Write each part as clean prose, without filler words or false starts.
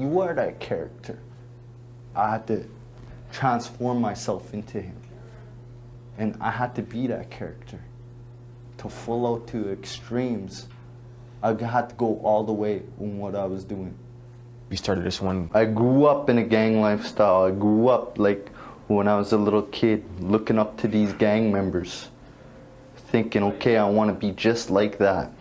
you are that character. I had to transform myself into him. And I had to be that character. To full out to extremes, I had to go all the way in what I was doing. You started this one. I grew up in a gang lifestyle. I grew up like when I was a little kid, looking up to these gang members, thinking, okay, I want to be just like that.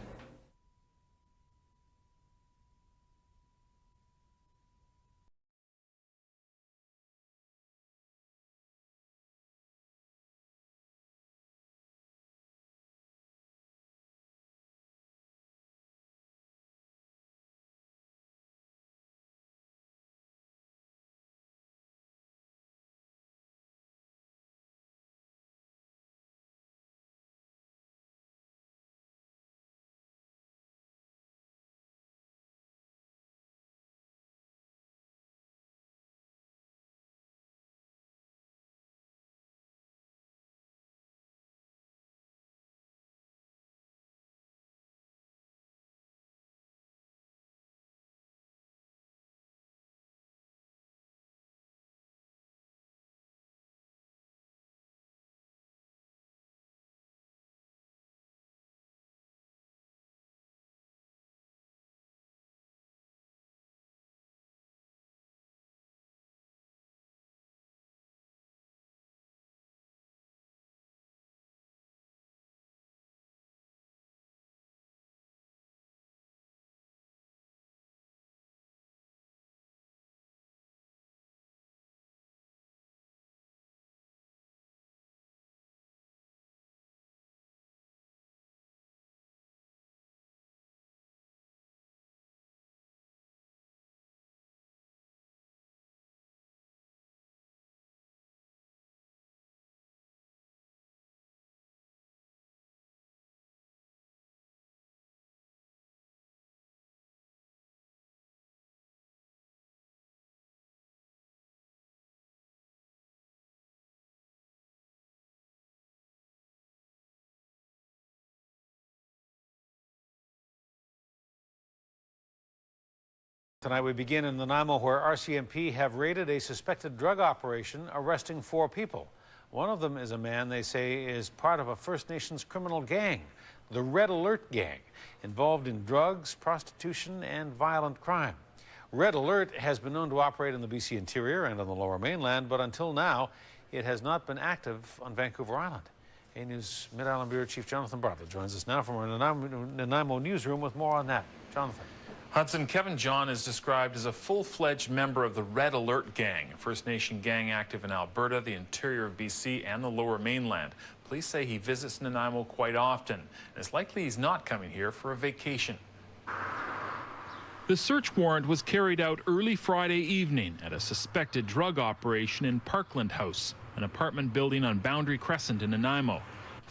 Tonight we begin in Nanaimo, where RCMP have raided a suspected drug operation, arresting 4 people. One of them is a man they say is part of a First Nations criminal gang, the Red Alert Gang, involved in drugs, prostitution, and violent crime. Red Alert has been known to operate in the BC interior and on the Lower Mainland, but until now, it has not been active on Vancouver Island. A News Mid-Island Bureau Chief Jonathan Bartlett joins us now from our Nanaimo newsroom with more on that. Jonathan. Hudson, Kevin John is described as a full-fledged member of the Red Alert Gang, a First Nation gang active in Alberta, the interior of BC, and the Lower Mainland. Police say he visits Nanaimo quite often, and it's likely he's not coming here for a vacation. The search warrant was carried out early Friday evening at a suspected drug operation in Parkland House, an apartment building on Boundary Crescent in Nanaimo.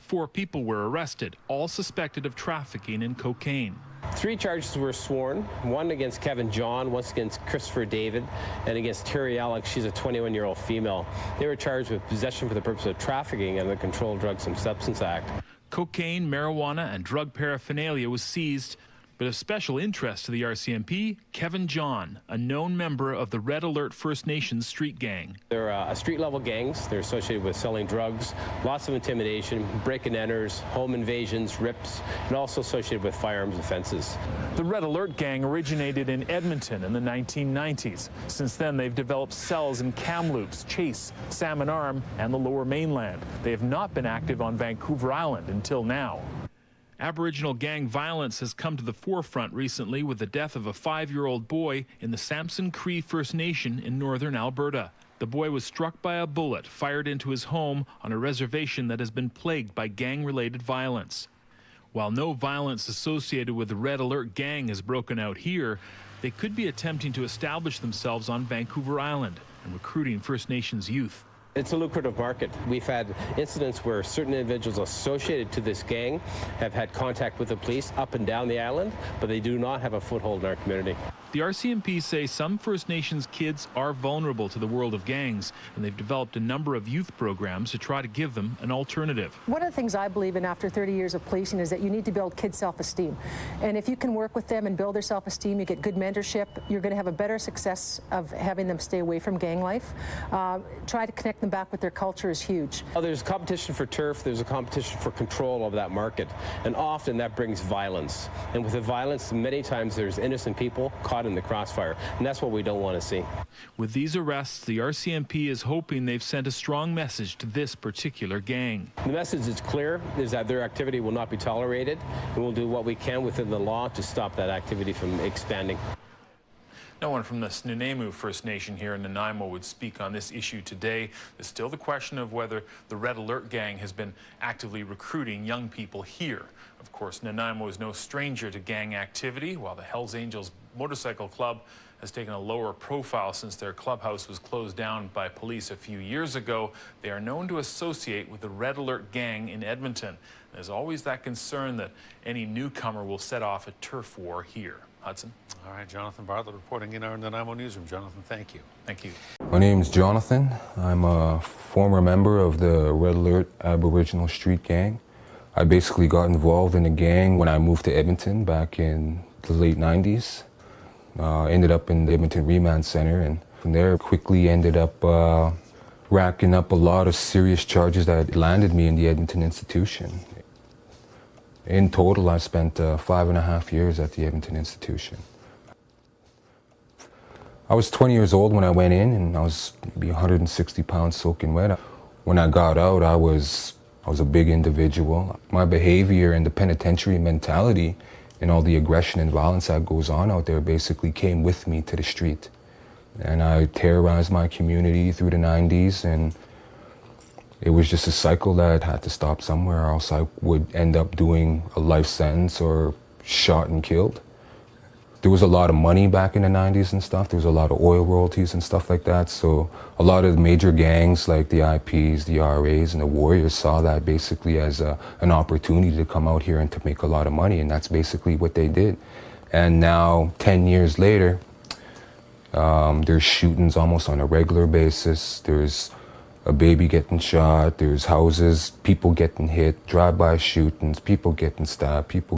4 people were arrested, all suspected of trafficking in cocaine. 3 charges were sworn, one against Kevin John, one against Christopher David, and against Terry Alex. She's a 21-year-old female. They were charged with possession for the purpose of trafficking under the Controlled Drugs and Substance Act. Cocaine, marijuana, and drug paraphernalia was seized, but of special interest to the RCMP, Kevin John, a known member of the Red Alert First Nations street gang. They're street-level gangs. They're associated with selling drugs, lots of intimidation, break-and-enters, home invasions, rips, and also associated with firearms offenses. The Red Alert Gang originated in Edmonton in the 1990s. Since then, they've developed cells in Kamloops, Chase, Salmon Arm, and the Lower Mainland. They have not been active on Vancouver Island until now. Aboriginal gang violence has come to the forefront recently with the death of a 5-year-old boy in the Samson Cree First Nation in northern Alberta. The boy was struck by a bullet fired into his home on a reservation that has been plagued by gang-related violence. While no violence associated with the Red Alert Gang has broken out here, they could be attempting to establish themselves on Vancouver Island and recruiting First Nations youth. It's a lucrative market. We've had incidents where certain individuals associated to this gang have had contact with the police up and down the island, but they do not have a foothold in our community. The RCMP say some First Nations kids are vulnerable to the world of gangs, and they've developed a number of youth programs to try to give them an alternative. One of the things I believe in after 30 years of policing is that you need to build kids' self-esteem. And if you can work with them and build their self-esteem, you get good mentorship, you're going to have a better success of having them stay away from gang life. Try to connect them back with their culture is huge. There's a competition for turf, there's a competition for control of that market, and often that brings violence. And with the violence, many times there's innocent people caught in the crossfire, and that's what we don't want to see. With these arrests, the RCMP is hoping they've sent a strong message to this particular gang. The message is clear, is that their activity will not be tolerated, and we'll do what we can within the law to stop that activity from expanding. No one from the Snuneymuxw First Nation here in Nanaimo would speak on this issue today. There's still the question of whether the Red Alert gang has been actively recruiting young people here. Of course, Nanaimo is no stranger to gang activity, while the Hells Angels Motorcycle Club has taken a lower profile since their clubhouse was closed down by police a few years ago. They are known to associate with the Red Alert gang in Edmonton. There's always that concern that any newcomer will set off a turf war here. Hudson. All right, Jonathan Bartlett reporting in our Nanaimo newsroom. Jonathan, thank you. Thank you. My name's Jonathan. I'm a former member of the Red Alert Aboriginal Street Gang. I basically got involved in a gang when I moved to Edmonton back in the late 90s. Ended up in the Edmonton Remand Center, and from there quickly ended up racking up a lot of serious charges that landed me in the Edmonton institution. In total, I spent 5.5 years at the Edmonton institution. I was 20 years old when I went in, and I was maybe 160 pounds soaking wet. When I got out, I was a big individual. My behavior and the penitentiary mentality and all the aggression and violence that goes on out there basically came with me to the street. And I terrorized my community through the 90s, and it was just a cycle that had to stop somewhere, or else I would end up doing a life sentence or shot and killed. There was a lot of money back in the 90s and stuff. There was a lot of oil royalties and stuff like that. So a lot of the major gangs like the IPs, the RAs, and the Warriors saw that basically as an opportunity to come out here and to make a lot of money, and that's basically what they did. And now, 10 years later, there's shootings almost on a regular basis. There's a baby getting shot, there's houses, people getting hit, drive-by shootings, people getting stabbed, people